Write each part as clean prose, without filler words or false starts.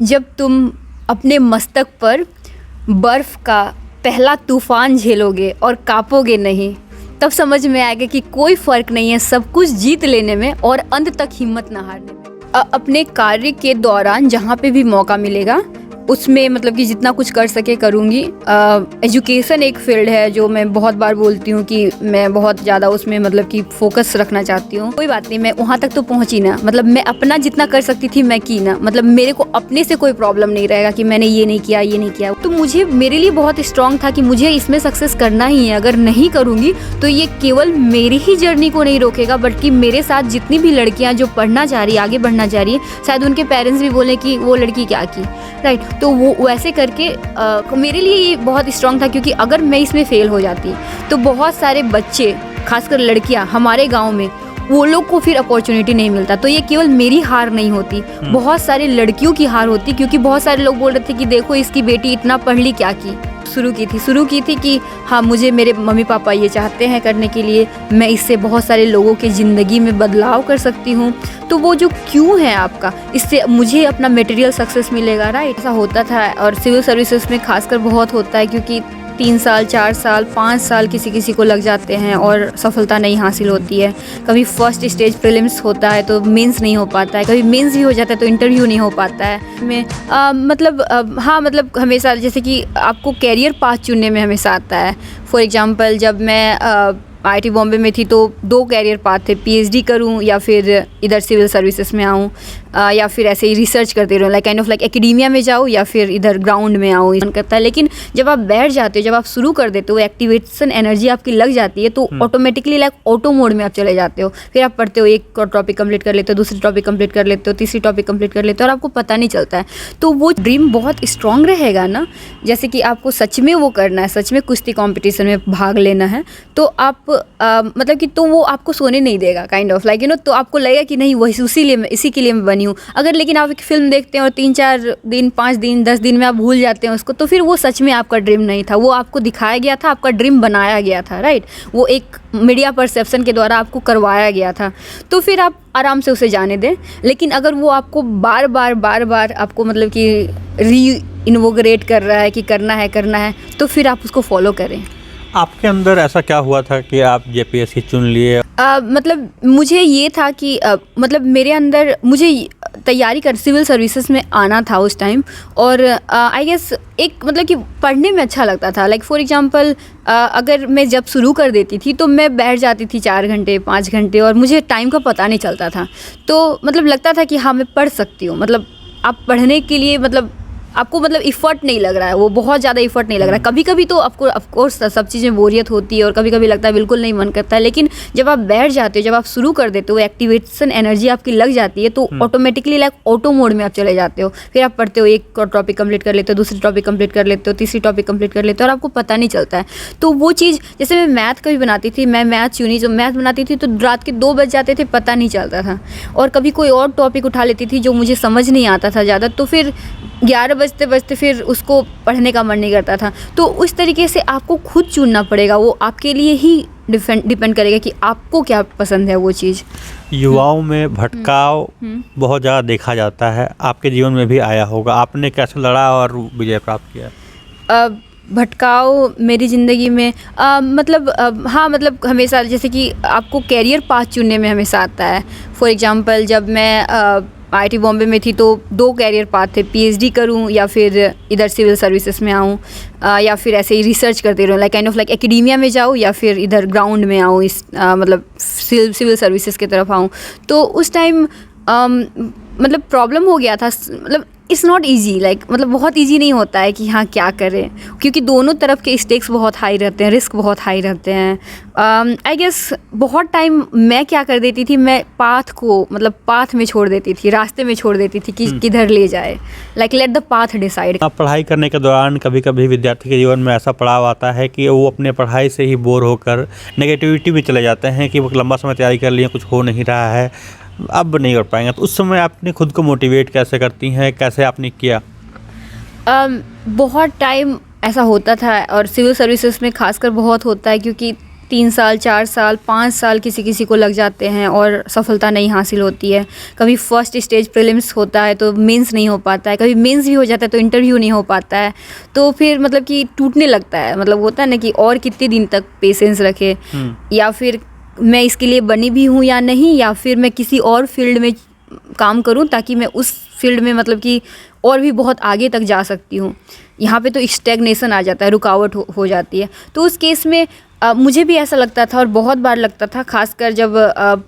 जब तुम अपने मस्तक पर बर्फ़ का पहला तूफ़ान झेलोगे और कांपोगे नहीं, तब समझ में आएगा कि कोई फ़र्क नहीं है सब कुछ जीत लेने में और अंत तक हिम्मत ना हारने में। अपने कार्य के दौरान जहाँ पे भी मौका मिलेगा उसमें मतलब कि जितना कुछ कर सके करूँगी। एजुकेशन एक फील्ड है जो मैं बहुत बार बोलती हूँ कि मैं बहुत ज़्यादा उसमें मतलब कि फ़ोकस रखना चाहती हूँ। कोई बात नहीं, मैं वहाँ तक तो पहुँची ना, मतलब मैं अपना जितना कर सकती थी मैं की ना, मतलब मेरे को अपने से कोई प्रॉब्लम नहीं रहेगा कि मैंने ये नहीं किया। तो मुझे मेरे लिए बहुत स्ट्रॉन्ग था कि मुझे इसमें सक्सेस करना ही है। अगर नहीं करूँगी तो ये केवल मेरी ही जर्नी को नहीं रोकेगा, बल्कि मेरे साथ जितनी भी लड़कियाँ जो पढ़ना चाह रही है, आगे बढ़ना चाह रही है, शायद उनके पेरेंट्स भी बोलें कि वो लड़की क्या की, राइट। तो वो वैसे करके मेरे लिए ये बहुत स्ट्रॉन्ग था, क्योंकि अगर मैं इसमें फेल हो जाती तो बहुत सारे बच्चे, खासकर लड़कियां हमारे गांव में, वो लोग को फिर अपॉर्चुनिटी नहीं मिलता। तो ये केवल मेरी हार नहीं होती, बहुत सारे लड़कियों की हार होती, क्योंकि बहुत सारे लोग बोल रहे थे कि देखो इसकी बेटी इतना पढ़ ली, क्या की। शुरू की थी कि हाँ मुझे मेरे मम्मी पापा ये चाहते हैं करने के लिए, मैं इससे बहुत सारे लोगों की ज़िंदगी में बदलाव कर सकती हूँ। तो वो जो क्यों है आपका, इससे मुझे अपना मटेरियल सक्सेस मिलेगा, राइट। ऐसा होता था और सिविल सर्विसेज में खासकर बहुत होता है, क्योंकि 3 साल 4 साल 5 साल किसी को लग जाते हैं और सफलता नहीं हासिल होती है। कभी फर्स्ट स्टेज प्रीलिम्स होता है तो मेंस नहीं हो पाता है, कभी मेंस भी हो जाता है तो इंटरव्यू नहीं हो पाता है। मैं मतलब हमेशा जैसे कि आपको कैरियर पाथ चुनने में हमेशा आता है। फॉर एग्जांपल जब मैं IIT बॉम्बे में थी तो 2 कैरियर पाथ थे, PhD करूं या फिर इधर सिविल सर्विसेज में आऊं, या फिर ऐसे ही रिसर्च करते रहूं, like kind of like academia में जाऊं या फिर इधर ग्राउंड में आऊं, मन करता है। लेकिन जब आप बैठ जाते हो, जब आप शुरू कर देते हो, एक्टिवेशन एनर्जी आपकी लग जाती है, तो ऑटोमेटिकली लाइक ऑटो मोड में आप चले जाते हो। फिर आप पढ़ते हो, एक टॉपिक कंप्लीट कर लेते हो, दूसरी टॉपिक कंप्लीट कर लेते हो, तीसरी टॉपिक कंप्लीट कर लेते हो और आपको पता नहीं चलता है। तो वो ड्रीम बहुत स्ट्रांग रहेगा ना, जैसे कि आपको सच में वो करना है, सच में कुश्ती कॉम्पिटिशन में भाग लेना है, तो आप मतलब कि तो वो आपको सोने नहीं देगा, काइंड ऑफ लाइक तो आपको लगेगा कि नहीं वही इसी के लिए मैं बनी हूँ। अगर लेकिन आप एक फिल्म देखते हैं और 3-4 दिन 5 दिन 10 दिन में आप भूल जाते हैं उसको, तो फिर वो सच में आपका ड्रीम नहीं था, वो आपको दिखाया गया था, आपका ड्रीम बनाया गया था, राइट। वो एक मीडिया परसेप्शन के द्वारा आपको करवाया गया था, तो फिर आप आराम से उसे जाने दें। लेकिन अगर वो आपको बार बार आपको मतलब कि री इन्वोगरेट कर रहा है कि करना है, तो फिर आप उसको फॉलो करें। आपके अंदर ऐसा क्या हुआ था कि आप JPSC चुन लिए? मतलब मुझे ये था कि मतलब मेरे अंदर मुझे तैयारी कर सिविल सर्विसेज में आना था उस टाइम, और आई गेस एक मतलब कि पढ़ने में अच्छा लगता था। लाइक फॉर एग्जांपल अगर मैं जब शुरू कर देती थी तो मैं बैठ जाती थी 4 घंटे 5 घंटे और मुझे टाइम का पता नहीं चलता था। तो मतलब लगता था कि हाँ मैं पढ़ सकती हूँ, मतलब आप पढ़ने के लिए मतलब आपको मतलब इफ़र्ट नहीं लग रहा है, वो बहुत ज़्यादा इफ़र्ट नहीं लग रहा है। कभी कभी तो आपको ऑफकोर्स सब चीज़ें बोरियत होती है और कभी कभी लगता है बिल्कुल नहीं मन करता है, लेकिन जब आप बैठ जाते हो, जब आप शुरू कर देते हो, एक्टिवेशन एनर्जी आपकी लग जाती है, तो ऑटोमेटिकली लाइक ऑटो मोड में आप चले जाते हो। फिर आप पढ़ते हो, एक टॉपिक कंप्लीट कर लेते हो, दूसरी टॉपिक कंप्लीट कर लेते हो, तीसरी टॉपिक कंप्लीट कर लेते हो और आपको पता नहीं चलता है। तो वो चीज़, जैसे मैं मैथ कभी बनाती थी, मैं मैथ चुनी, जो मैथ बनाती थी तो रात के 2 बज जाते थे, पता नहीं चलता था। और कभी कोई और टॉपिक उठा लेती थी जो मुझे समझ नहीं आता था ज़्यादा, तो फिर 11 बजते फिर उसको पढ़ने का मन नहीं करता था। तो उस तरीके से आपको खुद चुनना पड़ेगा, वो आपके लिए ही डिपेंड करेगा कि आपको क्या पसंद है वो चीज़। युवाओं में भटकाव बहुत ज़्यादा देखा जाता है, आपके जीवन में भी आया होगा, आपने कैसे लड़ा और विजय प्राप्त किया? भटकाव मेरी ज़िंदगी में मतलब हमेशा जैसे कि आपको कैरियर पाथ चुनने में हमेशा आता है। फॉर एग्जांपल जब मैं IIT बॉम्बे में थी तो 2 कैरियर पाथ थे, PhD करूं या फिर इधर सिविल सर्विसेज में आऊं, या फिर ऐसे ही रिसर्च करते रहूं, like kind of like academia में जाऊं या फिर इधर ग्राउंड में आऊं, इस मतलब सिविल सर्विसेज की तरफ आऊं। तो उस टाइम मतलब प्रॉब्लम हो गया था, मतलब इट्स नॉट ईजी, लाइक मतलब बहुत ईजी नहीं होता है कि हाँ क्या करें, क्योंकि दोनों तरफ के स्टेक्स बहुत हाई रहते हैं, रिस्क बहुत हाई रहते हैं। आई गेस बहुत टाइम मैं क्या कर देती थी, मैं पाथ में छोड़ देती थी, रास्ते में छोड़ देती थी कि किधर ले जाए, like let the path decide. पढ़ाई करने के दौरान कभी कभी विद्यार्थी के जीवन में ऐसा पड़ाव आता है कि वो अपने पढ़ाई से ही बोर होकर नेगेटिविटी में चले जाते हैं कि वो लंबा समय तैयारी कर लिए, कुछ हो नहीं रहा है, अब नहीं कर पाएंगे। तो उस समय आपने खुद को मोटिवेट कैसे करती हैं, कैसे आपने किया? बहुत टाइम ऐसा होता था और सिविल सर्विसेज में खासकर बहुत होता है, क्योंकि 3 साल, 4 साल, 5 साल किसी किसी को लग जाते हैं और सफलता नहीं हासिल होती है। कभी फर्स्ट स्टेज प्रीलिम्स होता है तो मेंस नहीं हो पाता है, कभी मेंस भी हो जाता है तो इंटरव्यू नहीं हो पाता है, तो फिर मतलब कि टूटने लगता है। मतलब होता है ना कि और कितने दिन तक पेशेंस रखे, या फिर मैं इसके लिए बनी भी हूँ या नहीं, या फिर मैं किसी और फील्ड में काम करूँ ताकि मैं उस फील्ड में मतलब कि और भी बहुत आगे तक जा सकती हूँ। यहाँ पे तो स्टैग्नेशन आ जाता है, रुकावट हो जाती है। तो उस केस में मुझे भी ऐसा लगता था और बहुत बार लगता था, खासकर जब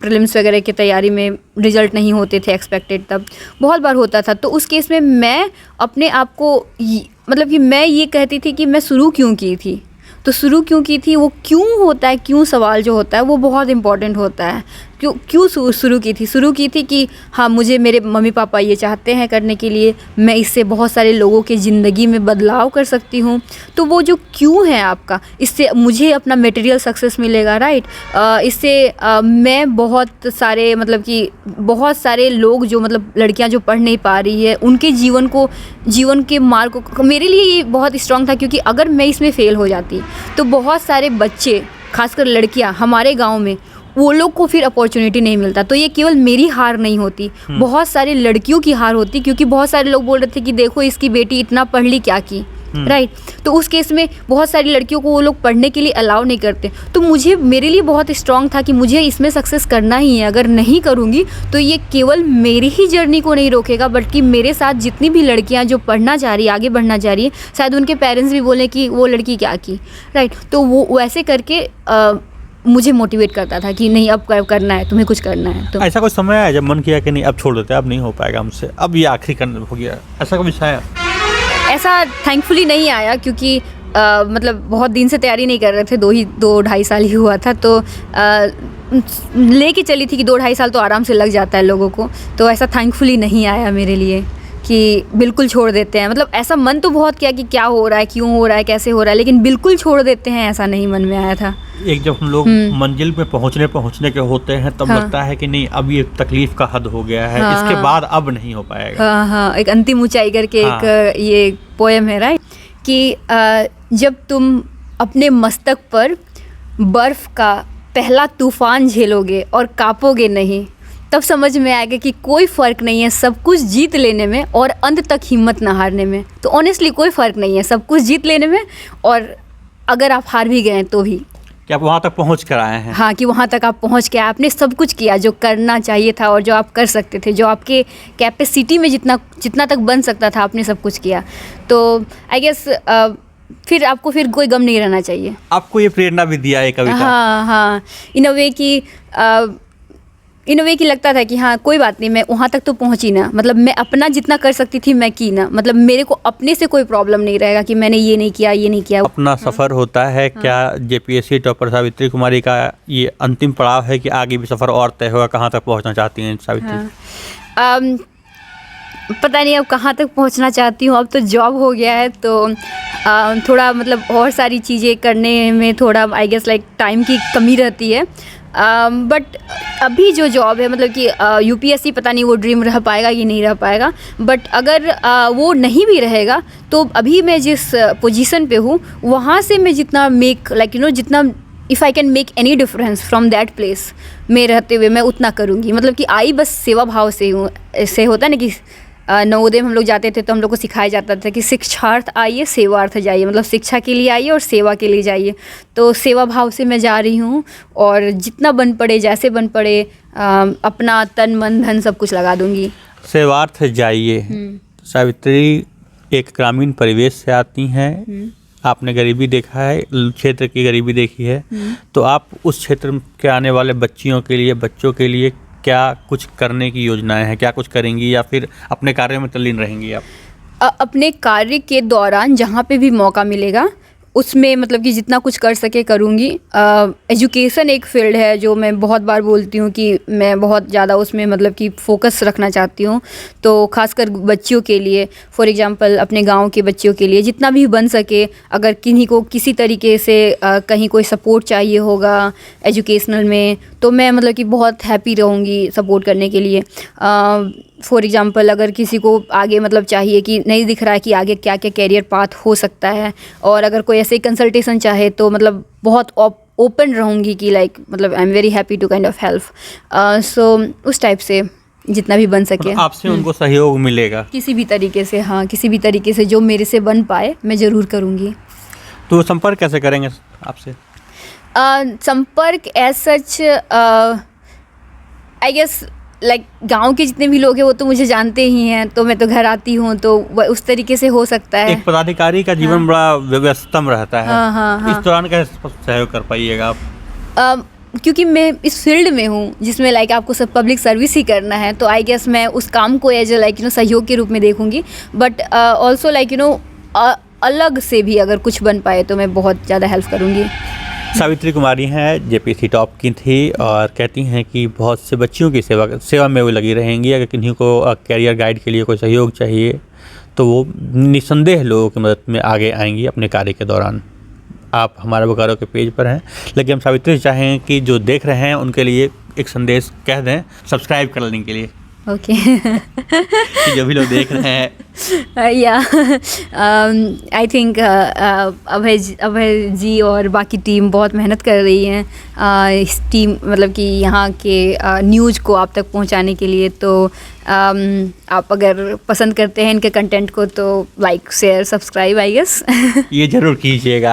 प्रीलिम्स वगैरह की तैयारी में रिजल्ट नहीं होते थे एक्सपेक्टेड, तब बहुत बार होता था। तो उस केस में मैं अपने आप को मतलब कि मैं ये कहती थी कि मैं शुरू क्यों की थी। तो शुरू क्यों की थी, वो क्यों होता है, क्यों सवाल जो होता है वो बहुत इम्पॉर्टेंट होता है। क्यों शुरू की थी? शुरू की थी कि हाँ, मुझे मेरे मम्मी पापा ये चाहते हैं करने के लिए, मैं इससे बहुत सारे लोगों के ज़िंदगी में बदलाव कर सकती हूँ। तो वो जो क्यों है आपका, इससे मुझे अपना मटेरियल सक्सेस मिलेगा, राइट। इससे मैं बहुत सारे मतलब कि बहुत सारे लोग जो मतलब लड़कियाँ जो पढ़ नहीं पा रही है उनके जीवन के मार्ग को, मेरे लिए ये बहुत स्ट्रांग था, क्योंकि अगर मैं इसमें फ़ेल हो जाती तो बहुत सारे बच्चे, खासकर लड़कियां हमारे गांव में, वो लोग को फिर अपॉर्चुनिटी नहीं मिलता। तो ये केवल मेरी हार नहीं होती, बहुत सारी लड़कियों की हार होती, क्योंकि बहुत सारे लोग बोल रहे थे कि देखो इसकी बेटी इतना पढ़ ली, क्या की, राइट। तो उस केस में बहुत सारी लड़कियों को वो लोग पढ़ने के लिए अलाउ नहीं करते। तो मेरे लिए बहुत स्ट्रांग था कि मुझे इसमें सक्सेस करना ही है। अगर नहीं करूँगी तो ये केवल मेरी ही जर्नी को नहीं रोकेगा, बल्कि मेरे साथ जितनी भी लड़कियां जो पढ़ना चाह रही है, आगे बढ़ना चाह रही है, शायद उनके पेरेंट्स भी बोलें कि वो लड़की क्या की, राइट। तो वो वैसे करके मुझे मोटिवेट करता था कि नहीं, अब करना है, तुम्हें कुछ करना है। तो ऐसा कोई समय आया जब मन किया कि नहीं अब छोड़ देते, अब नहीं हो पाएगा हमसे, अब ये आखिरी करना हो गया, ऐसा कभी आया? ऐसा थैंकफुली नहीं आया, क्योंकि मतलब बहुत दिन से तैयारी नहीं कर रहे थे, 2-2.5 साल ही हुआ था। तो लेके चली थी कि 2-2.5 साल तो आराम से लग जाता है लोगों को। तो ऐसा थैंकफुली नहीं आया मेरे लिए कि बिल्कुल छोड़ देते हैं। मतलब ऐसा मन तो बहुत किया कि क्या हो रहा है, क्यों हो रहा है, कैसे हो रहा है, लेकिन बिल्कुल छोड़ देते हैं ऐसा नहीं मन में आया था। एक जब हम लोग मंजिल पे पहुंचने के होते हैं तब लगता है कि नहीं, अब ये तकलीफ का हद हो गया है, इसके बाद अब नहीं हो पाएगा। हाँ, एक अंतिम ऊंचाई करके एक ये पोएम है, राइट, कि जब तुम अपने मस्तक पर बर्फ का पहला तूफान झेलोगे और कांपोगे नहीं, तब समझ में आएगा कि कोई फ़र्क नहीं है सब कुछ जीत लेने में और अंत तक हिम्मत ना हारने में। तो ऑनेस्टली कोई फ़र्क नहीं है सब कुछ जीत लेने में, और अगर आप हार भी गए तो भी कि आप वहाँ तक पहुँच कर आए हैं। हाँ, कि वहाँ तक आप पहुँच के आपने सब कुछ किया जो करना चाहिए था और जो आप कर सकते थे, जो आपके कैपेसिटी में जितना तक बन सकता था, आपने सब कुछ किया। तो आई गेस फिर आपको फिर कोई गम नहीं रहना चाहिए। आपको ये प्रेरणा भी दिया है कविता? हाँ, इन अ वे की लगता था कि हाँ, कोई बात नहीं, मैं वहाँ तक तो पहुँची ना, मतलब मैं अपना जितना कर सकती थी मैं की ना, मतलब मेरे को अपने से कोई प्रॉब्लम नहीं रहेगा कि मैंने ये नहीं किया। अपना सफ़र होता है। क्या जेपीएससी टॉपर सावित्री कुमारी का ये अंतिम पड़ाव है कि आगे भी सफ़र और तय होगा? कहाँ तक पहुँचना चाहती हैं सावित्री? पता नहीं अब कहाँ तक पहुँचना चाहती हूँ। अब तो जॉब हो गया है, तो थोड़ा मतलब और सारी चीज़ें करने में थोड़ा आई गेस लाइक टाइम की कमी रहती है। बट अभी जो जॉब है, मतलब कि यूपीएससी, पता नहीं वो ड्रीम रह पाएगा कि नहीं रह पाएगा। बट अगर वो नहीं भी रहेगा तो अभी मैं जिस पोजीशन पे हूँ वहाँ से मैं जितना जितना if I can make any difference from that place में रहते हुए, मैं उतना करूँगी। मतलब कि आई बस सेवा भाव से हूँ। ऐसे होता है ना कि नवोदय में हम लोग जाते थे तो हम लोग को सिखाया जाता था कि शिक्षार्थ आइए, सेवार्थ जाइए, मतलब शिक्षा के लिए आइए और सेवा के लिए जाइए। तो सेवा भाव से मैं जा रही हूँ, और जितना बन पड़े, जैसे बन पड़े, अपना तन मन धन सब कुछ लगा दूंगी। सेवार्थ जाइए। सावित्री एक ग्रामीण परिवेश से आती हैं, आपने गरीबी देखा है, क्षेत्र की गरीबी देखी है, तो आप उस क्षेत्र के आने वाले बच्चों के लिए क्या कुछ करने की योजनाएं हैं? क्या कुछ करेंगी या फिर अपने कार्य में तल्लीन रहेंगी आप? अपने कार्य के दौरान जहाँ पे भी मौका मिलेगा उसमें मतलब कि जितना कुछ कर सके करूँगी। एजुकेशन एक फील्ड है जो मैं बहुत बार बोलती हूँ कि मैं बहुत ज़्यादा उसमें मतलब कि फ़ोकस रखना चाहती हूँ। तो खासकर बच्चियों के लिए, फॉर एग्जांपल अपने गांव के बच्चियों के लिए जितना भी बन सके, अगर किन्हीं को किसी तरीके से कहीं कोई सपोर्ट चाहिए होगा एजुकेशनल में, तो मैं मतलब कि बहुत हैप्पी रहूँगी सपोर्ट करने के लिए। फॉर एग्जांपल अगर किसी को आगे मतलब चाहिए कि नहीं दिख रहा है कि आगे क्या क्या कैरियर पाथ हो सकता है, और अगर कोई ऐसे कंसल्टेशन चाहे तो मतलब बहुत ओपन रहूँगी कि लाइक मतलब I am very happy to kind of help. So उस टाइप से जितना भी बन सके आपसे उनको सहयोग मिलेगा किसी भी तरीके से। हाँ, किसी भी तरीके से जो मेरे से बन पाए मैं ज़रूर करूँगी। तो संपर्क कैसे करेंगे आपसे? संपर्क as such I guess like गांव के जितने भी लोग हैं वो तो मुझे जानते ही हैं, तो मैं तो घर आती हूँ तो उस तरीके से हो सकता है। एक पदाधिकारी का जीवन बड़ा व्यस्तम रहता है। हाँ। इस दौरान कैसे सहयोग कर पाइएगा आप? क्योंकि मैं इस फील्ड में हूँ जिसमें लाइक आपको सब पब्लिक सर्विस ही करना है, तो आई गेस मैं उस काम को एज लाइक सहयोग के रूप में देखूंगी। बट ऑल्सो लाइक अलग से भी अगर कुछ बन पाए तो मैं बहुत ज़्यादा हेल्प करूँगी। सावित्री कुमारी हैं, जेपीसी टॉप की थी और कहती हैं कि बहुत से बच्चियों की सेवा में वो लगी रहेंगी। अगर किन्हीं को कैरियर गाइड के लिए कोई सहयोग चाहिए तो वो निस्संदेह लोगों की मदद में आगे आएंगी अपने कार्य के दौरान। आप हमारे बोकारो के पेज पर हैं, लेकिन हम सावित्री चाहें कि जो देख रहे हैं उनके लिए एक संदेश कह दें सब्सक्राइब करने के लिए। ओके कि जो भी लोग देख रहे हैं या आई थिंक अभय जी और बाकी टीम बहुत मेहनत कर रही हैं इस टीम मतलब कि यहाँ के न्यूज़ को आप तक पहुँचाने के लिए। तो आप अगर पसंद करते हैं इनके कंटेंट को तो like share subscribe I guess ये ज़रूर कीजिएगा।